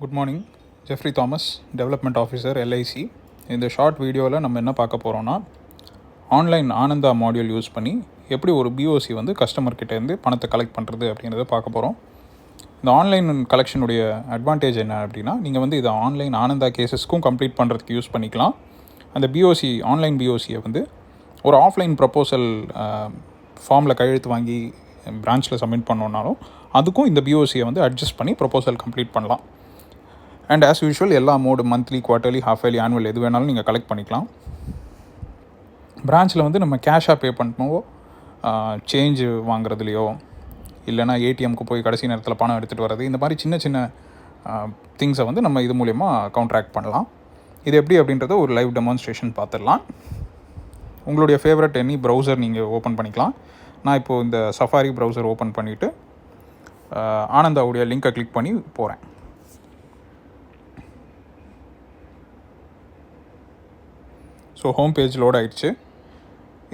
Good morning. Jeffrey Thomas, development officer, LIC. இந்த short வீடியோவில் நம்ம என்ன பார்க்க போகிறோன்னா, ஆன்லைன் ஆனந்தா மாடியூல் யூஸ் பண்ணி எப்படி ஒரு BOC வந்து கஸ்டமர்கிட்டேருந்து பணத்தை கலெக்ட் பண்ணுறது அப்படிங்கிறத பார்க்க போகிறோம். இந்த ஆன்லைன் கலெக்ஷனுடைய அட்வான்டேஜ் என்ன அப்படின்னா, நீங்கள் வந்து இதை ஆன்லைன் ஆனந்தா கேசஸ்க்கும் கம்ப்ளீட் பண்ணுறதுக்கு யூஸ் பண்ணிக்கலாம். அந்த BOC ஆன்லைன் BOCயை வந்து ஒரு ஆஃப்லைன் ப்ரப்போசல் ஃபார்மில் கையெழுத்து வாங்கி பிரான்ச்சில் சப்மிட் பண்ணோன்னாலும் அதுக்கும் இந்த BOCயை வந்து அட்ஜஸ்ட் பண்ணி ப்ரப்போசல் கம்ப்ளீட் பண்ணலாம். அண்ட் ஆஸ் யூஷுவல் எல்லா mode monthly, quarterly, half yearly, annual எது வேணாலும் நீங்கள் கலெக்ட் பண்ணிக்கலாம். பிரான்ச்சில் வந்து நம்ம கேஷாக பே பண்ணவோ, சேஞ்சு வாங்குறதுலையோ, இல்லைனா ஏடிஎம்க்கு போய் கடைசி நேரத்தில் பணம் எடுத்துகிட்டு வர்றது, இந்த மாதிரி சின்ன சின்ன திங்ஸை வந்து நம்ம இது மூலயமா கவுண்ட்ராக்ட் பண்ணலாம். இது எப்படி அப்படின்றத ஒரு லைவ் டெமான்ஸ்ட்ரேஷன் பார்த்துடலாம். உங்களுடைய ஃபேவரட் எனி ப்ரௌசர் நீங்கள் ஓப்பன் பண்ணிக்கலாம். நான் இப்போது இந்த சஃபாரி ப்ரௌசர் ஓப்பன் பண்ணிவிட்டு ஆனந்தாவுடைய லிங்கை கிளிக் பண்ணி போகிறேன். ஸோ ஹோம் பேஜ் லோட் ஆகிடுச்சு.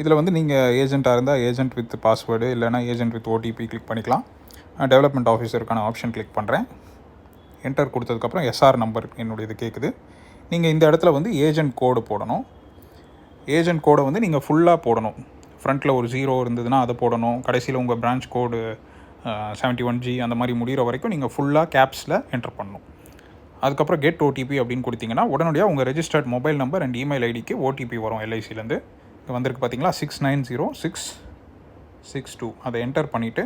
இதில் வந்து நீங்கள் ஏஜென்ட்டாக இருந்தால் ஏஜென்ட் வித் பாஸ்வேர்டு, இல்லைனா ஏஜென்ட் வித் OTP கிளிக் பண்ணிக்கலாம். டெவலப்மெண்ட் ஆஃபீஸருக்கான ஆப்ஷன் கிளிக் பண்ணுறேன். என்டர் கொடுத்ததுக்கப்புறம் SR நம்பர் என்னுடைய இது கேட்குது. நீங்கள் இந்த இடத்துல வந்து ஏஜென்ட் கோடு போடணும். ஏஜென்ட் கோடை வந்து நீங்கள் ஃபுல்லாக போடணும். ஃப்ரண்ட்டில் ஒரு 0 இருந்ததுன்னா அதை போடணும். கடைசியில் உங்கள் பிரான்ச் கோடு 71G அந்த மாதிரி முடிகிற வரைக்கும் நீங்கள் ஃபுல்லாக கேப்ஸில் என்டர் பண்ணணும். அதுக்கப்புறம் கெட் OTP அப்படின்னு கொடுத்தீங்கன்னா உடனடியாக உங்கள் registered mobile number and email ஐடிக்கு OTP வரும். LICலேருந்து இது வந்திருக்கு பார்த்தீங்களா, 690662. அதை என்டர் பண்ணிவிட்டு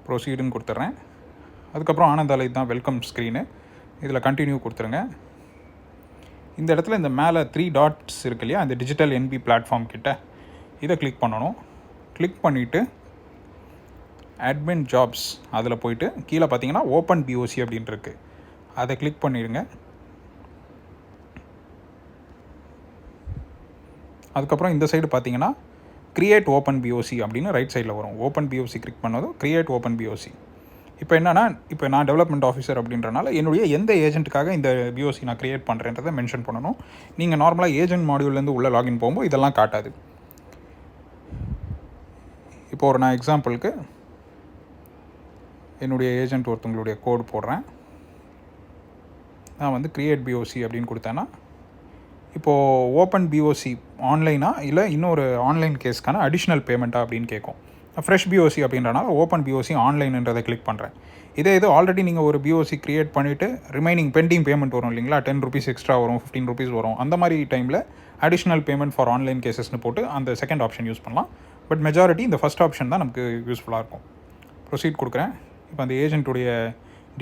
ப்ரொசீடுன்னு கொடுத்துட்றேன். அதுக்கப்புறம் ஆனந்தால இதுதான் வெல்கம் ஸ்க்ரீனு. இதில் கண்டினியூ கொடுத்துருங்க. இந்த இடத்துல இந்த மேலே 3 டாட்ஸ் இருக்கு இல்லையா, அந்த டிஜிட்டல் NB பிளாட்ஃபார்ம் கிட்ட இதை கிளிக் பண்ணணும். கிளிக் பண்ணிவிட்டு அட்மின் ஜாப்ஸ் அதில் போயிட்டு கீழே பார்த்தீங்கன்னா ஓப்பன் BOC அப்படின்ட்டு இருக்குது. அதை கிளிக் பண்ணிடுங்க. அதுக்கப்புறம் இந்த சைடு பார்த்தீங்கன்னா கிரியேட் ஓப்பன் BOC அப்படின்னு ரைட் சைடில் வரும். ஓப்பன் BOC கிளிக் பண்ணதும் கிரியேட் ஓப்பன் BOC. இப்போ என்னென்னா, இப்போ நான் டெவலப்மெண்ட் ஆஃபீஸர் அப்படின்றனால என்னுடைய எந்த ஏஜென்ட்டுக்காக இந்த BOC நான் க்ரியேட் பண்ணுறேன்றதை மென்ஷன் பண்ணணும். நீங்கள் நார்மலாக ஏஜென்ட் மாடியூல்லேருந்து உள்ளே லாகின் போகும்போது இதெல்லாம் காட்டாது. இப்போ ஒரு நான் எக்ஸாம்பிளுக்கு என்னுடைய ஏஜென்ட் ஒருத்தவங்களுடைய கோடு போடுறேன். நான் வந்து க்ரியேட் BOC அப்படின்னு கொடுத்தேன்னா இப்போது ஓப்பன் BOC ஆன்லைனாக இல்லை இன்னொரு ஆன்லைன் கேஸ்க்கான அடிஷ்னல் பேமெண்ட்டாக அப்படின்னு கேட்கும். ஃப்ரெஷ் BOC அப்படின்றனால ஓப்பன் BOC ஆன்லைன்ன்றதை கிளிக் பண்ணுறேன். இது ஆல்ரெடி நீங்கள் ஒரு BOC க்ரியேட் பண்ணிவிட்டு ரிமைனிங் பெண்டிங் பேமெண்ட் வரும் இல்லைங்களா, ₹10 எக்ஸ்ட்ரா வரும், ₹15 வரும். அந்த மாதிரி டைமில் அடிஷ்னல் பேமெண்ட் ஃபார் ஆன்லைன் கேசஸ்னு போட்டு அந்த செகண்ட் ஆப்ஷன் யூஸ் பண்ணலாம். பட் மெஜாரிட்டி இந்த ஃபஸ்ட் ஆப்ஷன் தான் நமக்கு யூஸ்ஃபுல்லாக இருக்கும். ப்ரொசீட் கொடுக்குறேன். இப்போ அந்த ஏஜென்ட்டுடைய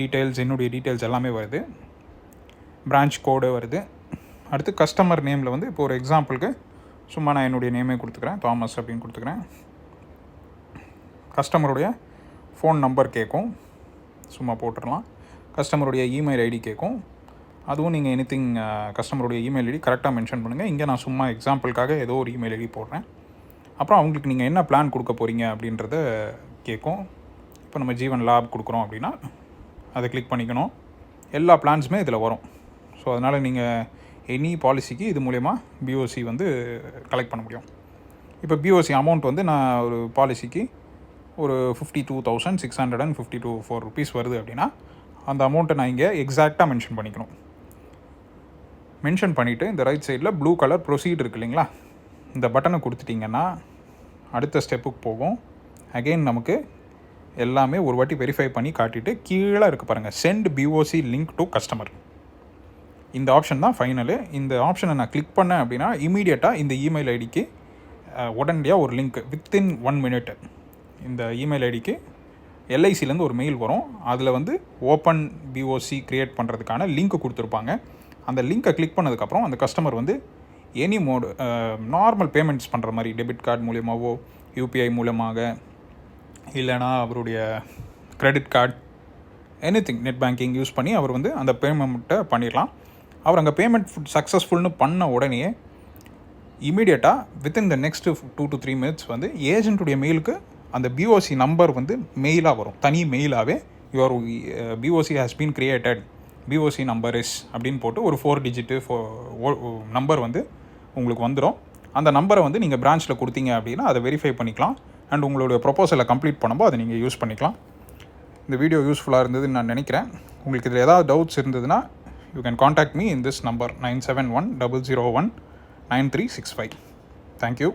டீட்டெயில்ஸ், என்னுடைய டீட்டெயில்ஸ் எல்லாமே வருது. பிரான்ச் கோடு வருது. அடுத்து கஸ்டமர் நேமில் வந்து இப்போ ஒரு எக்ஸாம்பிளுக்கு சும்மா நான் என்னுடைய நேமே கொடுத்துக்கிறேன், தாமஸ் அப்படின்னு கொடுத்துக்கிறேன். கஸ்டமருடைய ஃபோன் நம்பர் கேட்கும், சும்மா போட்டுடலாம். கஸ்டமருடைய இமெயில் ஐடி கேட்கும், அதுவும் நீங்கள் எனிதிங் கஸ்டமருடைய இமெயில் ஐடி கரெக்டாக மென்ஷன் பண்ணுங்கள். இங்கே நான் சும்மா எக்ஸாம்பிளுக்காக ஏதோ ஒரு இமெயில் ஐடி போடுறேன். அப்புறம் அவங்களுக்கு நீங்கள் என்ன பிளான் கொடுக்க போகிறீங்க அப்படின்றத கேட்கும். இப்போ நம்ம ஜீவன் லாப் கொடுக்குறோம் அப்படின்னா அதை கிளிக் பண்ணிக்கணும். எல்லா பிளான்ஸுமே இதில் வரும். ஸோ அதனால் நீங்கள் எனி பாலிசிக்கு இது மூலயமா BOC வந்து கலெக்ட் பண்ண முடியும். இப்போ BOC அமௌண்ட் வந்து நான் ஒரு பாலிசிக்கு ஒரு ₹52,654 வருது அப்படின்னா அந்த அமௌண்ட்டை நான் இங்கே எக்ஸாக்டாக மென்ஷன் பண்ணிக்கணும். மென்ஷன் பண்ணிவிட்டு இந்த ரைட் சைடில் ப்ளூ கலர் ப்ரொசீட் இருக்குது இல்லைங்களா, இந்த பட்டனை கொடுத்துட்டிங்கன்னா அடுத்த ஸ்டெப்புக்கு போகும். அகெயின் நமக்கு எல்லாமே ஒரு வாட்டி வெரிஃபை பண்ணி காட்டிட்டு கீழே இருக்குது பாருங்கள், send BOC link to customer. இந்த ஆப்ஷன் தான் ஃபைனலு. இந்த ஆப்ஷனை நான் கிளிக் பண்ணேன் அப்படின்னா இமீடியட்டாக இந்த இமெயில் ஐடிக்கு உடனடியாக ஒரு லிங்க் வித்தின் 1 minute இந்த இமெயில் ஐடிக்கு LICலேருந்து ஒரு மெயில் வரும். அதில் வந்து ஓப்பன் BOC க்ரியேட் பண்ணுறதுக்கான லிங்க் கொடுத்துருப்பாங்க. அந்த லிங்க்கை கிளிக் பண்ணதுக்கப்புறம் அந்த கஸ்டமர் வந்து எனி மோடு நார்மல் பேமெண்ட்ஸ் பண்ணுற மாதிரி டெபிட் கார்டு மூலியமாகவோ, UPI மூலமாக, இல்லைனா அவருடைய credit card, anything net banking use பண்ணி அவர் வந்து அந்த பேமெண்ட்டை பண்ணிடலாம். அவர் அங்கே பேமெண்ட் சக்ஸஸ்ஃபுல்னு பண்ண உடனே இமீடியட்டாக within the next 2 to 3 minutes வந்து ஏஜென்ட்டுடைய மெயிலுக்கு அந்த BOC நம்பர் வந்து மெயிலாக வரும், தனி மெயிலாகவே. Your BOC has been created, BOC number is அப்படின்னு போட்டு ஒரு 4 digit நம்பர் வந்து உங்களுக்கு வந்துடும். அந்த நம்பரை வந்து நீங்கள் பிரான்ச்சில் கொடுத்தீங்க அப்படின்னா அதை வெரிஃபை பண்ணிக்கலாம். அண்ட் உங்களுடைய ப்ரொபோசலை கம்ப்ளீட் பண்ணும்போது அதை நீங்கள் யூஸ் பண்ணிக்கலாம். இந்த வீடியோ யூஸ்ஃபுல்லாக இருந்ததுன்னு நான் நினைக்கிறேன். உங்களுக்கு இதில் ஏதாவது டவுட்ஸ் இருந்ததுன்னா you can contact me in this number 971-001-9365. Thank you.